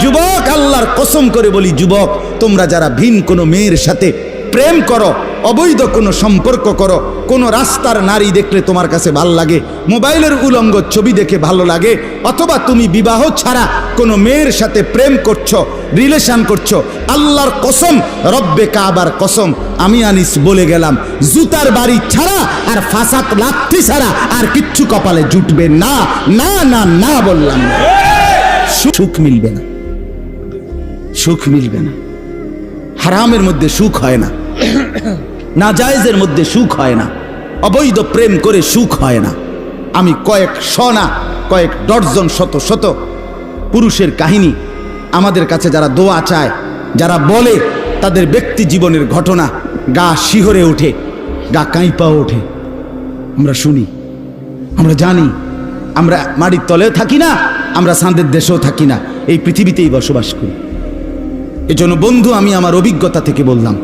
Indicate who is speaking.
Speaker 1: যুবক, আল্লাহর কসম করে বলি যুবক, তোমরা যারা ভিন কোনো মেয়ের সাথে প্রেম করো, অবৈধ কোনো সম্পর্ক করো, কোনো রাস্তার নারী দেখলে তোমার কাছে ভালো লাগে, মোবাইলের উলঙ্গ ছবি দেখে ভালো লাগে, অথবা তুমি বিবাহ ছাড়া কোনো মেয়ের সাথে প্রেম করছো, রিলেশন করছো, আল্লাহর কসম, রব্বে কাবার কসম, আমি আনিস বলে গেলাম, জুতার বাড়ি ছাড়া আর ফাসাদ লাথি ছাড়া আর কিচ্ছু কপালে জুটবে না। না না না বললাম না। সুখ মিলবে না, সুখ মিলবে না। হারামের মধ্যে সুখ হয় না, নাজায়েজের মধ্যে সুখ হয় না, অবৈধ প্রেম করে সুখ হয় না। আমি কয়েক না কয়েক ডজন শত শত পুরুষের কাহিনী আমাদের কাছে যারা দোয়া চায়, যারা বলে, তাদের ব্যক্তি জীবনের ঘটনা, গা শিহরে ওঠে, গা কাঁইপা ওঠে। আমরা শুনি, আমরা জানি, আমরা মাটির তলেও থাকি না, আমরা চাঁদের দেশেও থাকি না, এই পৃথিবীতেই বসবাস করি। এজন্য বন্ধু, আমি আমার অভিজ্ঞতা থেকে বললাম,